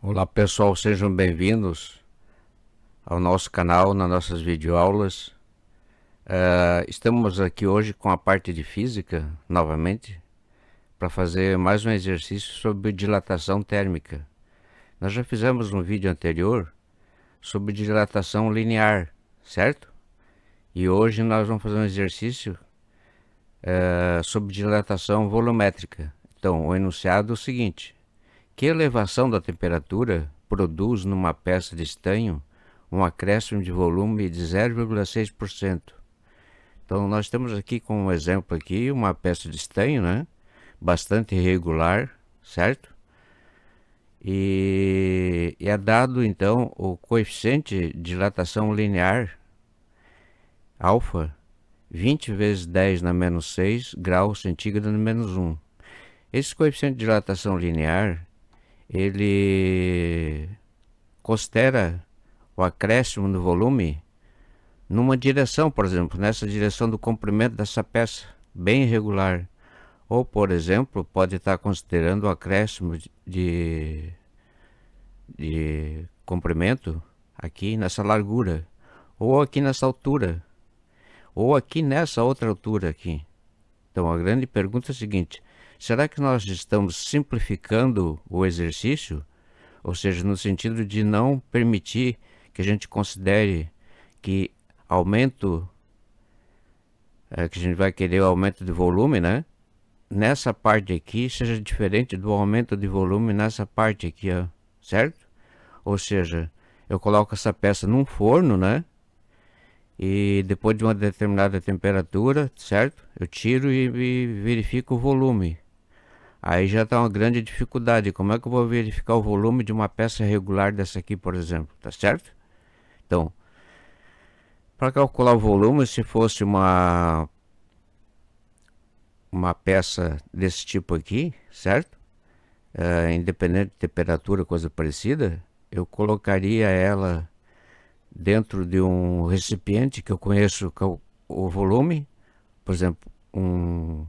Olá pessoal, sejam bem-vindos ao nosso canal, nas nossas videoaulas. Estamos aqui hoje com a parte de física, novamente, para fazer mais um exercício sobre dilatação térmica. Nós já fizemos um vídeo anterior sobre dilatação linear, certo? E hoje nós vamos fazer um exercício sobre dilatação volumétrica. Então, o enunciado é o seguinte: que elevação da temperatura produz numa peça de estanho um acréscimo de volume de 0,6%. Então nós temos aqui como exemplo aqui uma peça de estanho, né? Bastante irregular, certo? E é dado então o coeficiente de dilatação linear alfa 20 vezes 10 na menos 6 graus centígrados na menos 1. Esse coeficiente de dilatação linear, ele considera o acréscimo no volume numa direção, por exemplo, nessa direção do comprimento dessa peça, bem irregular. Ou, por exemplo, pode estar considerando o acréscimo de comprimento aqui nessa largura, ou aqui nessa altura, ou aqui nessa outra altura aqui. Então, a grande pergunta é a seguinte: será que nós estamos simplificando o exercício? Ou seja, no sentido de não permitir que a gente considere que aumento, que a gente vai querer o aumento de volume, né? Nessa parte aqui seja diferente do aumento de volume nessa parte aqui, ó, certo? Ou seja, eu coloco essa peça num forno, né? E depois de uma determinada temperatura, certo? Eu tiro e verifico o volume. Aí já está uma grande dificuldade. Como é que eu vou verificar o volume de uma peça regular dessa aqui, por exemplo? Tá certo? Então, para calcular o volume, se fosse uma peça desse tipo aqui, certo? Independente de temperatura, coisa parecida, eu colocaria ela dentro de um recipiente que eu conheço o volume, por exemplo, um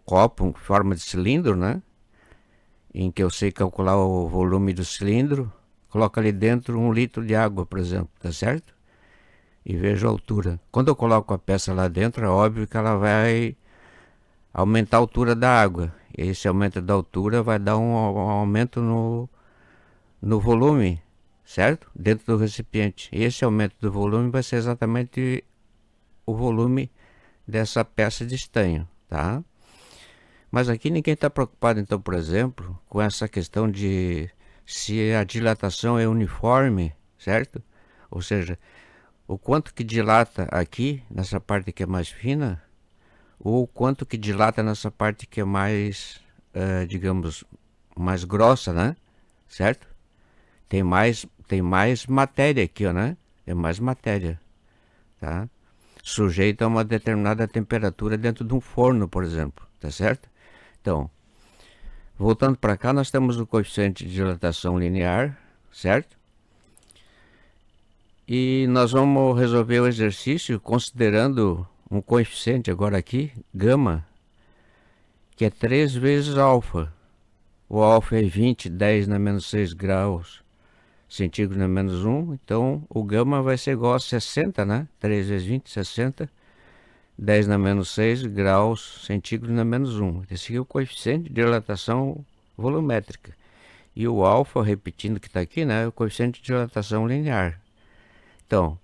copo em forma de cilindro, né? Em que eu sei calcular o volume do cilindro, coloco ali dentro 1 litro de água, por exemplo, tá certo? E vejo a altura. Quando eu coloco a peça lá dentro, é óbvio que ela vai aumentar a altura da água. Esse aumento da altura vai dar um aumento no volume, certo? Dentro do recipiente. Esse aumento do volume vai ser exatamente o volume dessa peça de estanho, tá? Mas aqui ninguém está preocupado, então, por exemplo, com essa questão de se a dilatação é uniforme, certo? Ou seja, o quanto que dilata aqui, nessa parte que é mais fina, ou o quanto que dilata nessa parte que é mais, digamos, mais grossa, né? Certo? Tem mais matéria aqui, ó, né? Tem mais matéria, tá? Sujeita a uma determinada temperatura dentro de um forno, por exemplo, tá certo? Então, voltando para cá, nós temos o coeficiente de dilatação linear, certo? E nós vamos resolver o exercício considerando um coeficiente agora aqui, gama, que é 3 vezes alfa. O alfa é 20, 10 na menos 6 graus centígrados na menos 1. Então, o gama vai ser igual a 60, né? 3 vezes 20, 60. 10 na menos 6 graus centígrados na menos 1. Esse aqui é o coeficiente de dilatação volumétrica. E o alfa, repetindo que está aqui, né, é o coeficiente de dilatação linear. Então,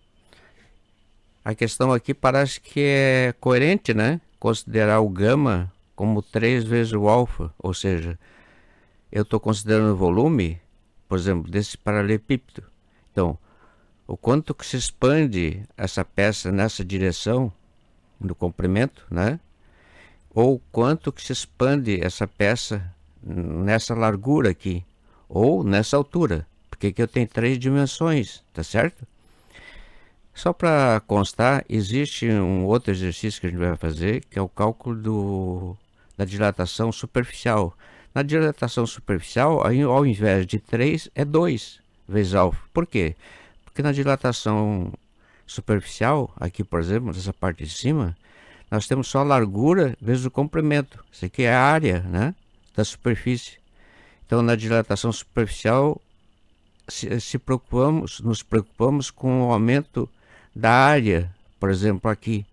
a questão aqui parece que é coerente, né? Considerar o gama como 3 vezes o alfa. Ou seja, eu estou considerando o volume, por exemplo, desse paralelepípedo. Então, o quanto que se expande essa peça nessa direção no comprimento, né? Ou quanto que se expande essa peça nessa largura aqui, ou nessa altura, porque aqui eu tenho 3 dimensões, tá certo? Só para constar, existe um outro exercício que a gente vai fazer, que é o cálculo da dilatação superficial. Na dilatação superficial, ao invés de 3, é 2 vezes alfa. Por quê? Porque na dilatação superficial, aqui por exemplo, nessa parte de cima, nós temos só a largura vezes o comprimento. Isso aqui é a área, né, da superfície. Então, na dilatação superficial, nos preocupamos com o aumento da área, por exemplo, aqui.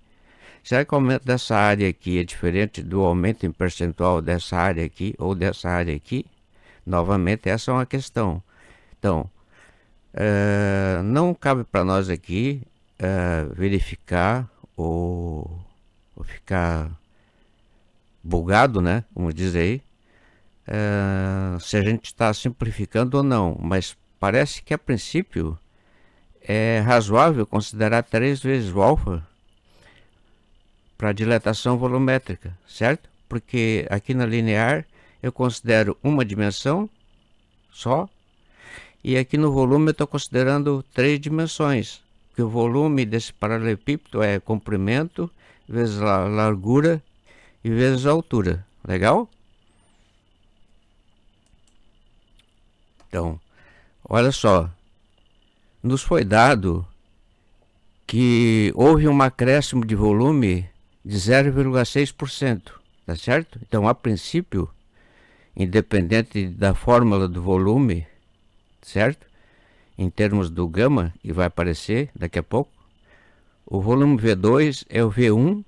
Será que o aumento dessa área aqui é diferente do aumento em percentual dessa área aqui ou dessa área aqui? Novamente, essa é uma questão. Então, não cabe para nós aqui verificar ou ficar bugado, né? Como diz aí, se a gente está simplificando ou não. Mas parece que a princípio é razoável considerar 3 vezes o alfa para dilatação volumétrica, certo? Porque aqui na linear eu considero uma dimensão só, e aqui no volume eu estou considerando 3 dimensões, porque o volume desse paralelepípedo é comprimento vezes a largura e vezes a altura. Legal? Então, olha só, nos foi dado que houve um acréscimo de volume de 0,6%, tá certo? Então, a princípio, independente da fórmula do volume, certo? Em termos do gama, que vai aparecer daqui a pouco, o volume V2 é o V1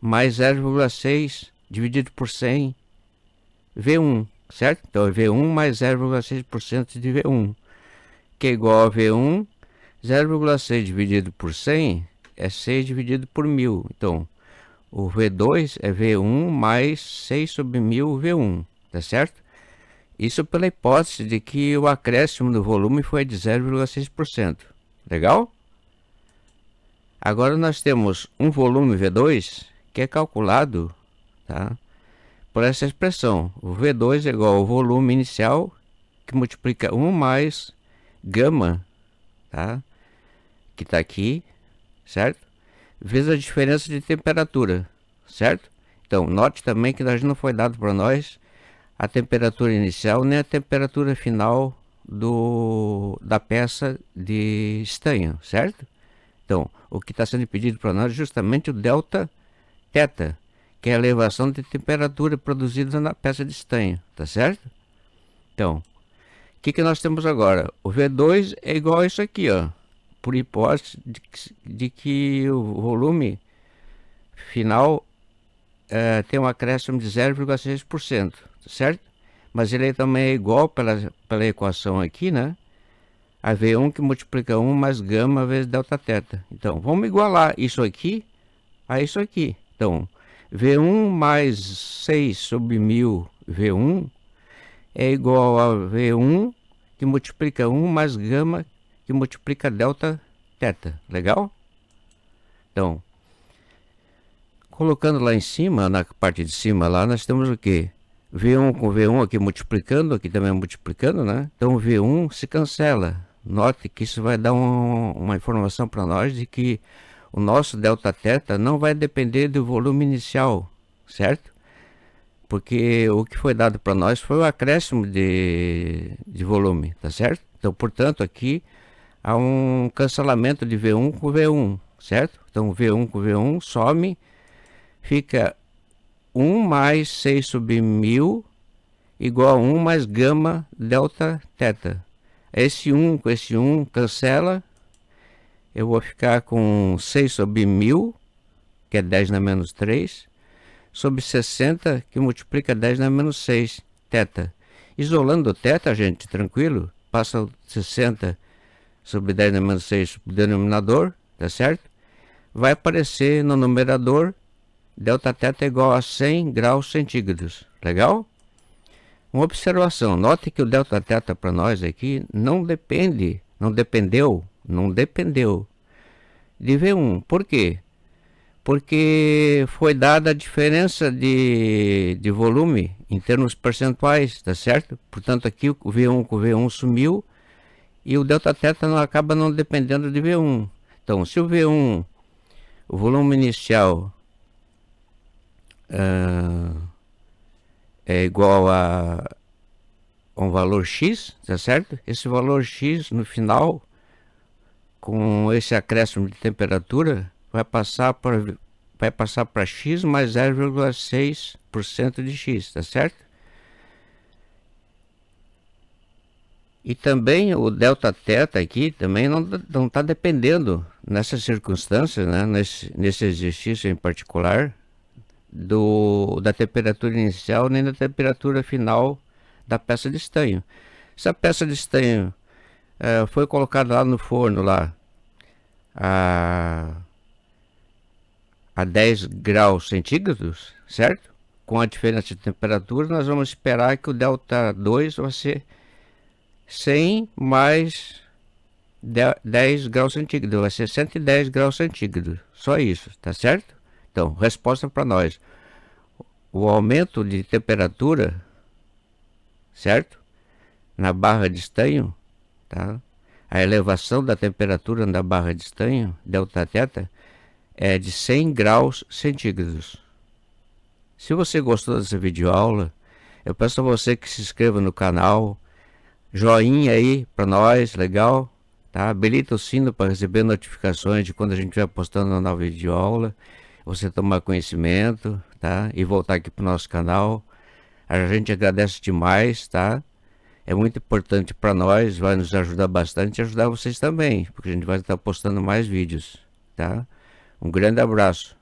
mais 0,6 dividido por 100 V1, certo? Então, é V1 mais 0,6% de V1, que é igual a V1, 0,6 dividido por 100 é 6 dividido por 1000. Então, o V2 é V1 mais 6 sobre 1000 V1, tá certo? Isso pela hipótese de que o acréscimo do volume foi de 0,6%. Legal? Agora nós temos um volume V2 que é calculado, tá, por essa expressão. O V2 é igual ao volume inicial, que multiplica 1 mais gama, tá, que está aqui, certo? Vezes a diferença de temperatura, certo? Então, note também que não foi dado para nós a temperatura inicial nem a temperatura final da peça de estanho, certo? Então, o que está sendo pedido para nós é justamente o delta θ, que é a elevação de temperatura produzida na peça de estanho, tá certo? Então, o que nós temos agora? O V2 é igual a isso aqui, ó, por hipótese de que o volume final tem um acréscimo de 0,6%, certo? Mas ele também é igual pela equação aqui, né? A V1 que multiplica 1 mais gama vezes delta θ. Então, vamos igualar isso aqui a isso aqui. Então, V1 mais 6 sobre 1000 V1 é igual a V1 que multiplica 1 mais gama que multiplica delta θ. Legal? Então, colocando lá em cima, na parte de cima lá, nós temos o quê? V1 com V1 aqui multiplicando, aqui também multiplicando, né? Então, V1 se cancela. Note que isso vai dar uma informação para nós de que o nosso delta θ não vai depender do volume inicial, certo? Porque o que foi dado para nós foi o acréscimo de volume, tá certo? Então, portanto, aqui há um cancelamento de V1 com V1, certo? Então, V1 com V1 some, fica 1 mais 6 sobre 1000 igual a 1 mais gama delta θ. Esse 1 com esse 1 cancela. Eu vou ficar com 6 sobre 1000, que é 10 na menos 3, sobre 60, que multiplica 10 na menos 6, θ. Isolando o θ, gente, tranquilo, passa 60 sobre 10 na menos 6 para o denominador, tá certo? Vai aparecer no numerador delta θ igual a 100 graus centígrados. Legal? Uma observação, note que o delta θ para nós aqui não dependeu de V1. Por quê? Porque foi dada a diferença de volume em termos percentuais, tá certo? Portanto, aqui o V1 com V1 sumiu e o delta θ acaba não dependendo de V1. Então, se o V1, o volume inicial, é igual a um valor X, tá certo? Esse valor X no final, com esse acréscimo de temperatura, vai passar para X mais 0,6% de X, tá certo? E também o delta teta aqui também não está dependendo, nessas circunstâncias, né, nesse exercício em particular, da temperatura inicial nem da temperatura final da peça de estanho. Se a peça de estanho foi colocada lá no forno lá a, a 10 graus centígrados, certo? Com a diferença de temperatura, nós vamos esperar que o delta 2 vai ser 100 mais 10 graus centígrados, vai ser 110 graus centígrados, só isso, tá certo? Então, resposta para nós: o aumento de temperatura, certo? Na barra de estanho, tá? A elevação da temperatura na barra de estanho, delta teta, é de 100 graus centígrados. Se você gostou dessa videoaula, eu peço a você que se inscreva no canal, joinha aí para nós, legal, tá? Habilita o sino para receber notificações de quando a gente estiver postando uma nova videoaula, você tomar conhecimento, tá? E voltar aqui para o nosso canal. A gente agradece demais, tá? É muito importante para nós, vai nos ajudar bastante e ajudar vocês também, porque a gente vai estar postando mais vídeos, tá? Um grande abraço.